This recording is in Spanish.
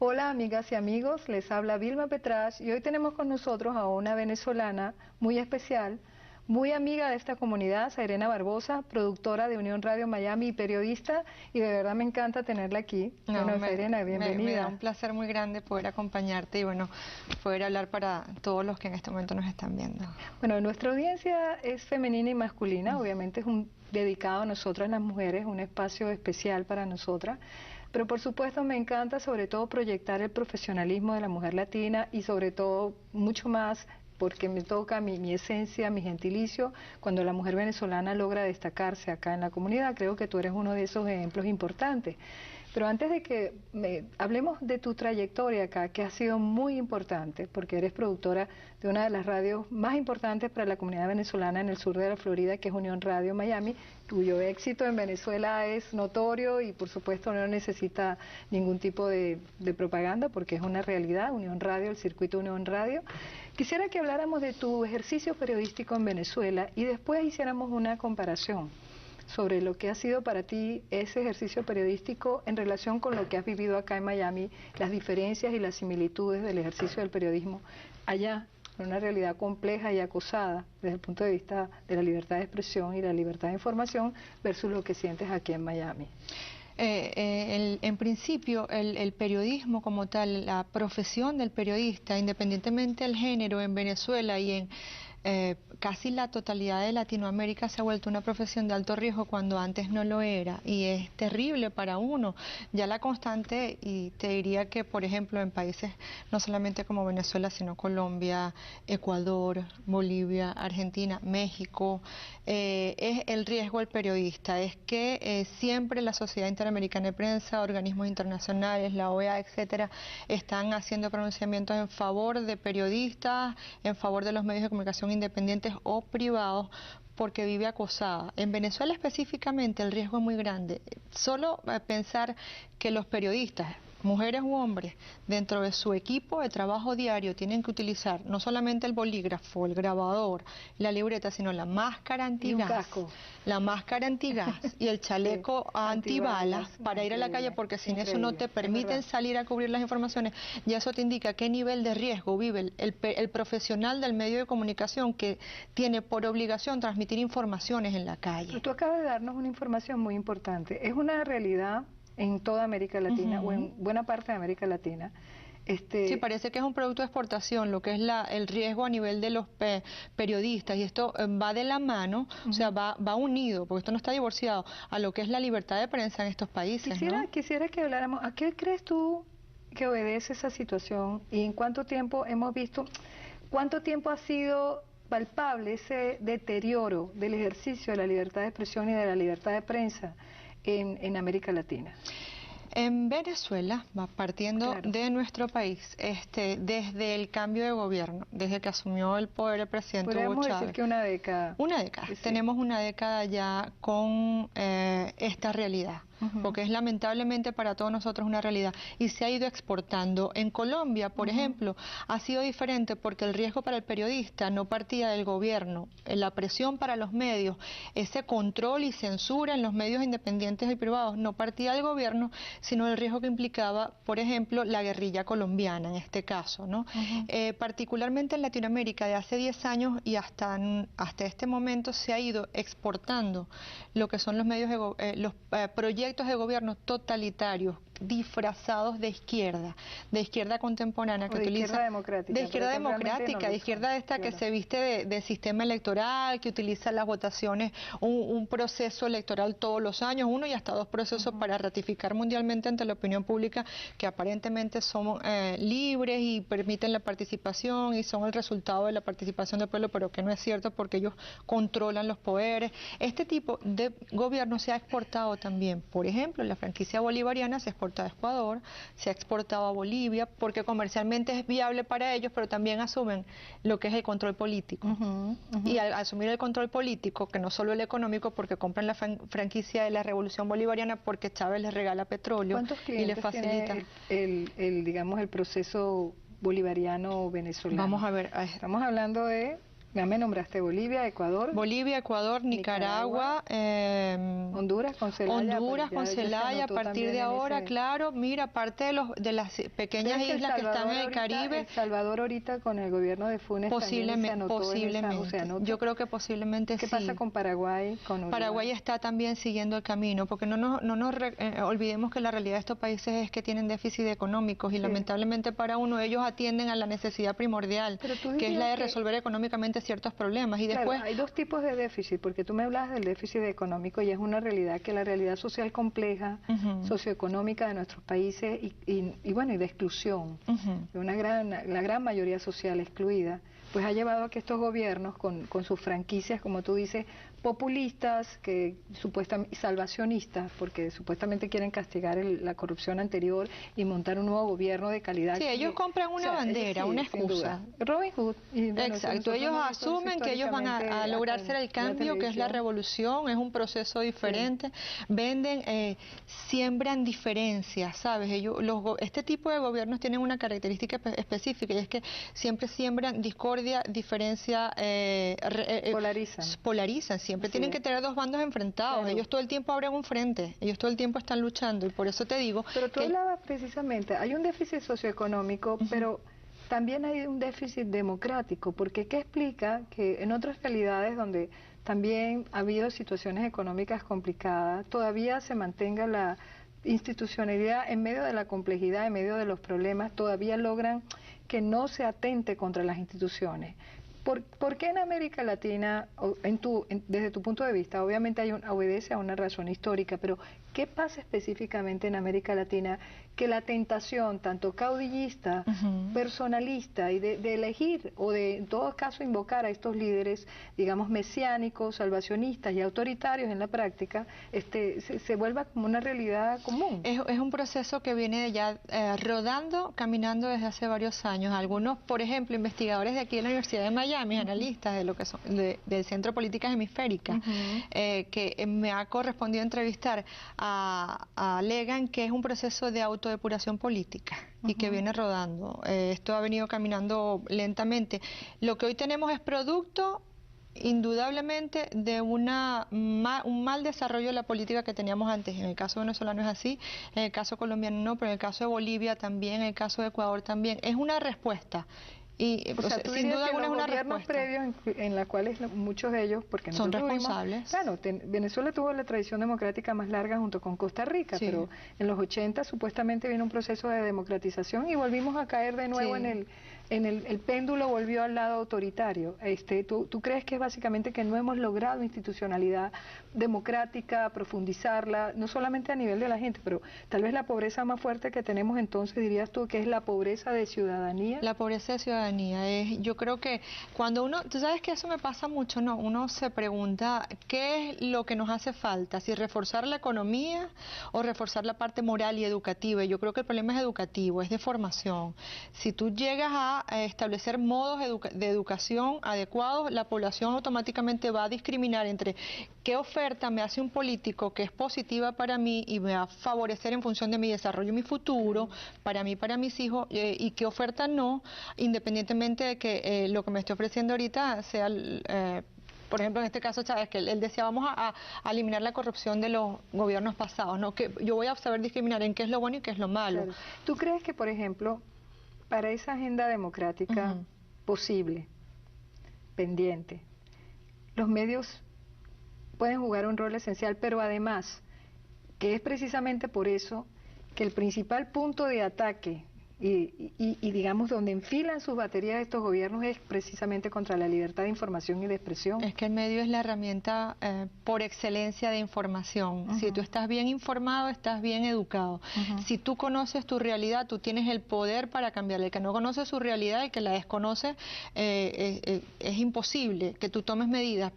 Hola amigas y amigos, les habla Vilma Petrach y hoy tenemos con nosotros a una venezolana muy especial, muy amiga de esta comunidad, Zairena Barbosa, productora de Unión Radio Miami y periodista, y de verdad me encanta tenerla aquí. Zairena, bienvenida. Me da un placer muy grande poder acompañarte y poder hablar para todos los que en este momento nos están viendo. Bueno, nuestra audiencia es femenina y masculina, obviamente es dedicado a nosotras las mujeres, un espacio especial para nosotras. Pero por supuesto me encanta sobre todo proyectar el profesionalismo de la mujer latina y sobre todo mucho más porque me toca mi esencia, mi gentilicio, cuando la mujer venezolana logra destacarse acá en la comunidad. Creo que tú eres uno de esos ejemplos importantes. Pero antes de que hablemos de tu trayectoria acá, que ha sido muy importante, porque eres productora de una de las radios más importantes para la comunidad venezolana en el sur de la Florida, que es Unión Radio Miami, cuyo éxito en Venezuela es notorio y por supuesto no necesita ningún tipo de propaganda, porque es una realidad, Unión Radio, el circuito Unión Radio. Quisiera que habláramos de tu ejercicio periodístico en Venezuela y después hiciéramos una comparación sobre lo que ha sido para ti ese ejercicio periodístico en relación con lo que has vivido acá en Miami, las diferencias y las similitudes del ejercicio del periodismo allá, en una realidad compleja y acosada desde el punto de vista de la libertad de expresión y la libertad de información versus lo que sientes aquí en Miami. En principio, el periodismo como tal, la profesión del periodista, independientemente del género en Venezuela y en casi la totalidad de Latinoamérica, se ha vuelto una profesión de alto riesgo cuando antes no lo era, y es terrible para uno. Ya la constante, y te diría que por ejemplo en países no solamente como Venezuela, sino Colombia, Ecuador, Bolivia, Argentina, México, es el riesgo al periodista, es que siempre la Sociedad Interamericana de Prensa, organismos internacionales, la OEA, etcétera, están haciendo pronunciamientos en favor de periodistas, en favor de los medios de comunicación independientes o privados, porque vive acosada. En Venezuela específicamente el riesgo es muy grande. Solo pensar que los periodistas, mujeres u hombres, dentro de su equipo de trabajo diario tienen que utilizar no solamente el bolígrafo, el grabador, la libreta, sino la máscara antigas, la máscara antigas y el chaleco antibalas para ir a la calle, porque sin eso no te permiten salir a cubrir las informaciones. Y eso te indica qué nivel de riesgo vive el profesional del medio de comunicación, que tiene por obligación transmitir informaciones en la calle. Pero tú acabas de darnos una información muy importante. Es una realidad en toda América Latina o en buena parte de América Latina. Sí, parece que es un producto de exportación, lo que es el riesgo a nivel de los periodistas, y esto va de la mano, o sea, va unido, porque esto no está divorciado, a lo que es la libertad de prensa en estos países. Quisiera que habláramos, ¿a qué crees tú que obedece esa situación y en cuánto tiempo hemos visto, cuánto tiempo ha sido palpable ese deterioro del ejercicio de la libertad de expresión y de la libertad de prensa en América Latina? En Venezuela, partiendo de nuestro país, desde el cambio de gobierno, desde que asumió el poder el presidente Hugo Chávez. Podríamos decir que una década. Una década. Sí. Tenemos una década ya con esta realidad, porque es lamentablemente para todos nosotros una realidad, y se ha ido exportando. En Colombia, por ejemplo, ha sido diferente porque el riesgo para el periodista no partía del gobierno, la presión para los medios, ese control y censura en los medios independientes y privados no partía del gobierno, sino el riesgo que implicaba, por ejemplo, la guerrilla colombiana en este caso, ¿no? Particularmente en Latinoamérica, de hace 10 años y hasta este momento se ha ido exportando lo que son los medios los proyectos de gobierno totalitarios, disfrazados de izquierda contemporánea, que utiliza de izquierda democrática, de izquierda esta que se viste de sistema electoral, que utiliza las votaciones, un proceso electoral todos los años, uno y hasta dos procesos para ratificar mundialmente ante la opinión pública que aparentemente son libres y permiten la participación y son el resultado de la participación del pueblo, pero que no es cierto porque ellos controlan los poderes. Este tipo de gobierno se ha exportado también. Por ejemplo, la franquicia bolivariana se exporta a Ecuador, se ha exportado a Bolivia, porque comercialmente es viable para ellos, pero también asumen lo que es el control político. Y al asumir el control político, que no solo el económico, porque compran la franquicia de la Revolución Bolivariana porque Chávez les regala petróleo y les facilita digamos, el proceso bolivariano venezolano. Vamos a ver. Estamos hablando de Ya me nombraste Bolivia, Ecuador, Nicaragua, Honduras con Celaya. Honduras con Celaya, a partir de ahora, claro, mira, parte de las pequeñas islas que están en el Caribe. El Salvador ahorita con el gobierno de Funes también se anotó posiblemente. Yo creo que posiblemente sí. ¿Qué pasa con Paraguay, con Uruguay? Paraguay está también siguiendo el camino, porque no nos olvidemos que la realidad de estos países es que tienen déficit económicos y lamentablemente para uno ellos atienden a la necesidad primordial, que es la de resolver económicamente ciertos problemas. Y después hay dos tipos de déficit, porque tú me hablas del déficit económico y es una realidad que la realidad social compleja, socioeconómica de nuestros países y bueno, y de exclusión, de la gran mayoría social excluida, pues ha llevado a que estos gobiernos con sus franquicias, como tú dices, populistas, que supuestamente salvacionistas, porque supuestamente quieren castigar la corrupción anterior y montar un nuevo gobierno de calidad. Sí, ellos compran una bandera, una excusa. Robin Hood. Y, bueno, exacto, ellos asumen que ellos van a lograr hacer el cambio, que es la revolución, es un proceso diferente, venden, siembran diferencias, ¿sabes? Este tipo de gobiernos tienen una característica específica y es que siempre siembran discordia, diferencia, polarizan, siempre tienen que tener dos bandos enfrentados, ellos todo el tiempo abren un frente, ellos todo el tiempo están luchando y por eso te digo... Pero tú hablabas precisamente, hay un déficit socioeconómico, pero también hay un déficit democrático, porque ¿qué explica que en otras realidades donde también ha habido situaciones económicas complicadas, todavía se mantenga la institucionalidad en medio de la complejidad, en medio de los problemas, todavía logran que no se atente contra las instituciones? ¿Por qué en América Latina, desde tu punto de vista, obviamente obedece a una razón histórica, pero qué pasa específicamente en América Latina que la tentación, tanto caudillista, personalista, y de elegir, o de en todo caso invocar a estos líderes, digamos, mesiánicos, salvacionistas y autoritarios en la práctica, se vuelva como una realidad común? Es un proceso que viene ya caminando desde hace varios años. Algunos, por ejemplo, investigadores de aquí de la Universidad de Miami, analistas de lo que son del Centro Políticas Hemisféricas, que me ha correspondido entrevistar, alegan que es un proceso de autodepuración política y que viene rodando. Esto ha venido caminando lentamente. Lo que hoy tenemos es producto indudablemente de un mal desarrollo de la política que teníamos antes. En el caso venezolano es así, en el caso colombiano no, pero en el caso de Bolivia también, en el caso de Ecuador también. Es una respuesta. Y, o sea, tú sin duda alguna es una respuesta. Previos en la cuales muchos de ellos, porque son responsables. Claro, Venezuela tuvo la tradición democrática más larga junto con Costa Rica, pero en los 80 supuestamente vino un proceso de democratización y volvimos a caer de nuevo el péndulo volvió al lado autoritario. ¿Tú crees que es básicamente que no hemos logrado institucionalidad democrática, profundizarla, no solamente a nivel de la gente, pero tal vez la pobreza más fuerte que tenemos entonces, dirías tú, que es la pobreza de ciudadanía? La pobreza de ciudadanía yo creo que cuando tú sabes que eso me pasa mucho, ¿no? Uno se pregunta qué es lo que nos hace falta, si reforzar la economía o reforzar la parte moral y educativa. Y yo creo que el problema es educativo, es de formación. Si tú llegas a establecer modos de educación adecuados, la población automáticamente va a discriminar entre qué oferta me hace un político que es positiva para mí y me va a favorecer en función de mi desarrollo y mi futuro, para mí, para mis hijos, y qué oferta no, independientemente de que lo que me esté ofreciendo ahorita sea... por ejemplo, en este caso Chávez, que él decía, vamos a eliminar la corrupción de los gobiernos pasados, ¿no? Que yo voy a saber discriminar en qué es lo bueno y qué es lo malo. Claro. ¿Tú crees que, por ejemplo, para esa agenda democrática posible, pendiente, los medios pueden jugar un rol esencial, pero además, que es precisamente por eso que el principal punto de ataque y digamos donde enfilan sus baterías estos gobiernos es precisamente contra la libertad de información y de expresión? Es que el medio es la herramienta por excelencia de información. Si tú estás bien informado, estás bien educado. Si tú conoces tu realidad, tú tienes el poder para cambiarla. El que no conoce su realidad y que la desconoce, es imposible que tú tomes medidas.